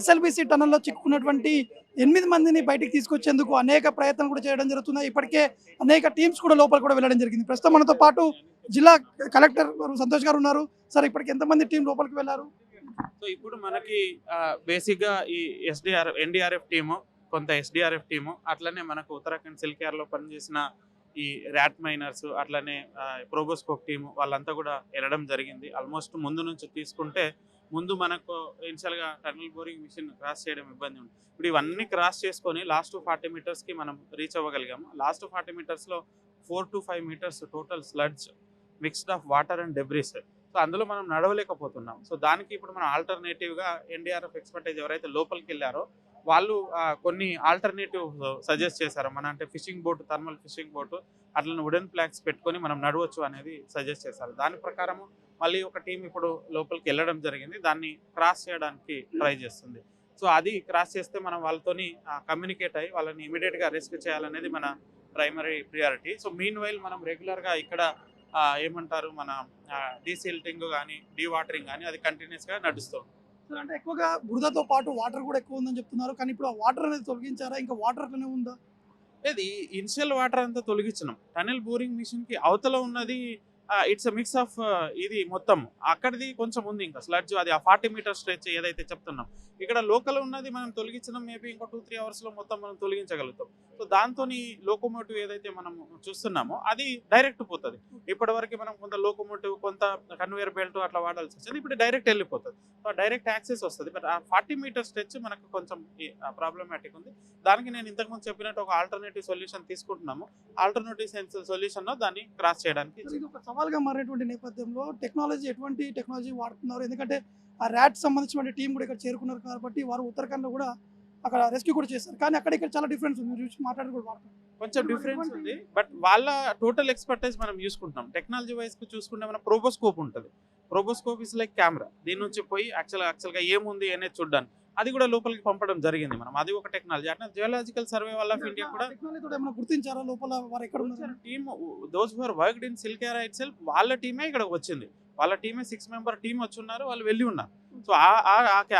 SLBC టనల్లో చిక్కుకున్నటువంటి 8 మందిని బయటికి తీసుకొచ్చేందుకు అనేక ప్రయత్నాలు కూడా చేయడం జరుగుతుంది. ఇప్పటికే అనేక టీమ్స్ కూడా లోపల కూడా వెళ్ళడం జరిగింది. ప్రస్తుతం మనతో పాటు జిల్లా కలెక్టర్ గారు సంతోష్ గారు ఉన్నారు. సార్, ఇప్పటికి ఎంతమంది టీం లోపలికి వెళ్ళారు? సో ఇప్పుడు మనకి బేసిక్గా ఈ ఎన్డీఆర్ఎఫ్ టీము, కొంత ఎస్డీఆర్ఎఫ్ టీము, అట్లనే మనకు ఉత్తరాఖండ్ సిల్కేఆర్లో పనిచేసిన ఈ ర్యాట్ మైనర్స్, అట్లనే ప్రోబోస్కోప్ టీము వాళ్ళంతా కూడా వెళ్ళడం జరిగింది. ఆల్మోస్ట్ ముందు నుంచి తీసుకుంటే ముందు మనకు ఇనిషియల్గా టన్నల్ బోరింగ్ మిషన్ క్రాస్ చేయడం ఇబ్బంది ఉంది. ఇప్పుడు ఇవన్నీ క్రాస్ చేసుకొని లాస్ట్ 40 మీటర్స్కి మనం రీచ్ అవ్వగలిగాము. లాస్ట్ 40 మీటర్స్లో 4 to 5 meters total sludge, mixed of water and debris. So అందులో మనం నడవలేకపోతున్నాం. సో దానికి ఇప్పుడు మనం ఆల్టర్నేటివ్గా ఎన్డీఆర్ఎఫ్ ఎక్స్పర్టైజ్ ఎవరైతే లోపలికి వెళ్ళారో వాళ్ళు కొన్ని ఆల్టర్నేటివ్ సజెస్ట్ చేశారు. అంటే fishing boat, thermal fishing boat, అట్లా వుడెన్ ప్లాక్స్ పెట్టుకొని మనం నడవచ్చు అనేది సజెస్ట్ చేశారు. దాని ప్రకారము మళ్ళీ ఒక టీం ఇప్పుడు లోపలికి వెళ్ళడం జరిగింది. దాన్ని క్రాస్ చేయడానికి ట్రై చేస్తుంది. సో అది క్రాస్ చేస్తే మనం వాళ్ళతోని కమ్యూనికేట్ అయ్యి వాళ్ళని ఇమీడియట్గా రెస్క్యూ చేయాలనేది మన primary priority. So mean while మనం రెగ్యులర్గా ఇక్కడ ఏమంటారు మన డీసిల్టింగ్ కానీ డీవాటరింగ్ కానీ అది కంటిన్యూస్గా నడుస్తుంది. సార్, అంటే ఎక్కువగా బురదతో పాటు వాటర్ కూడా ఎక్కువ ఉందని చెప్తున్నారు. కానీ ఇప్పుడు ఆ వాటర్ అనేది తొలగించారా? ఇంకా వాటర్ అట్లనే ఉందా? లేదు, ఇనిషియల్ వాటర్ అంతా తొలగించినాం. టనల్ బోరింగ్ మిషన్కి అవతల ఉన్నది ఇట్స్ అ మిక్స్ ఆఫ్ ఇది మొత్తం అక్కడిది కొంచెం ఉంది ఇంకా స్లడ్జ్, అది ఆ 40 మీటర్ స్ట్రెచ్ ఏదైతే చెప్తున్నాం. ఇక్కడ లోకల్ ఉన్నది మనం తొలగించడం మేబీ ఇంకో 2-3 అవర్స్లో మొత్తం మనం తొలగించగలుగుతాం. సో దాంతో లోకోమోటివ్ ఏదైతే మనం చూస్తున్నామో అది డైరెక్ట్ పోతుంది. ఇప్పటివరకు మనం కొంత లోకోమోటివ్, కొంత కన్వేయర్ బెల్ట్ అట్లా వాడాల్సి వచ్చింది. ఇప్పుడు డైరెక్ట్ వెళ్ళిపోతుంది. సో డైరెక్ట్ యాక్సెస్ వస్తుంది. బట్ ఆ 40 మీటర్ స్ట్రెచ్ మనకు కొంచెం ప్రాబ్లమాటిక్ ఉంది. దానికి నేను ఇంతకుముందు చెప్పినట్టు ఒక ఆల్టర్నేటివ్ సొల్యూషన్ తీసుకుంటున్నాము. ఆల్టర్నేటివ్ సొల్యూషన్లో దాన్ని క్రాస్ చేయడానికి ఇది ఒక సవాల్గా మారినటువంటి నేపథ్యంలో ఎటువంటి టెక్నాలజీ వాడుతున్నారు? ఎందుకంటే ఆ ర్యాట్ సంబంధించిన టీం కూడా ఇక్కడ చేరుకున్నారు కాబట్టి వారు ఉత్తరాఖండ్లో కూడా అక్కడ రెస్క్యూ కూడా చేస్తారు. కానీ అక్కడ ఇక్కడ చాలా డిఫరెన్స్ ఉంది. మీరు చూసి మాట్లాడి కూడా వాడతారు. కొంచెం డిఫరెన్స్ ఉంది. బట్ వాళ్ళ టోటల్ ఎక్స్పర్టైజ్ మనం చూసుకుంటున్నాం. టెక్నాలజీ వైజ్కి చూసుకుంటే మన ప్రోబోస్కోప్ ఉంటుంది. ప్రోబోస్కోప్ ఇస్ లైక్ కెమెరా. దీని నుంచి పోయి యాక్చువల్గా ఏముంది అనేది చూడడానికి అది కూడా లోపలికి పంపడం జరిగింది. మనం అది ఒక టెక్నాలజీ. అట్లా జియోలాజికల్ సర్వే ఆఫ్ ఇండియా కూడా గుర్తించారా లోపల వారు ఎక్కడ ఉన్నారు? Team those who are worked in Silkyara itself, వాళ్ళ టీమే ఇక్కడ వచ్చింది. వాళ్ళ టీమే 6 మెంబర్ టీమ్ వచ్చి ఉన్నారు, వాళ్ళు వెళ్ళి ఉన్నారు. సో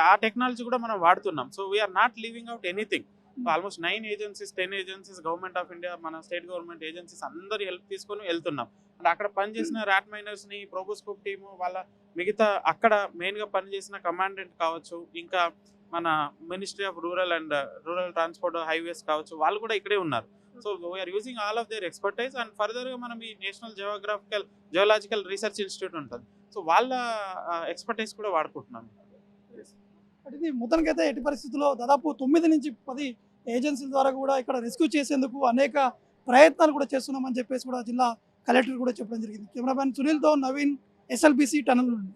ఆ టెక్నాలజీ కూడా మనం వాడుతున్నాం. So we are not leaving out anything. Almost 9 agencies, 10 agencies, government of India, మన స్టేట్ గవర్నమెంట్ ఏజెన్సీస్ అందరి హెల్ప్ తీసుకొని వెళ్తున్నాం. అండ్ అక్కడ పనిచేసిన ర్యాట్ మైనర్స్ని, ప్రోబోస్కోప్ టీము, వాళ్ళ మిగతా అక్కడ మెయిన్గా పనిచేసిన కమాండెంట్ కావచ్చు, ఇంకా మన ministry of rural transport highways కావచ్చు, వాళ్ళు కూడా ఇక్కడే ఉన్నారు. So we are using all of their expertise. And ఫర్దర్గా మనం ఈ నేషనల్ జియోలాజికల్ రీసెర్చ్ ఇన్స్టిట్యూట్ ఉంటుంది. సో వాళ్ళ ఎక్స్పర్టైజ్ కూడా వాడుకుంటున్నాం. ఇది మొత్తానికైతే ఎట్టి పరిస్థితుల్లో దాదాపు 9 నుంచి 10 ఏజెన్సీల ద్వారా కూడా ఇక్కడ రెస్క్యూ చేసేందుకు అనేక ప్రయత్నాలు కూడా చేస్తున్నామని చెప్పేసి కూడా జిల్లా కలెక్టర్ కూడా చెప్పడం జరిగింది. కెమెరామ్యాన్ సునీల్తో నవీన్, ఎస్ఎల్బిసి టనల్ నుండి.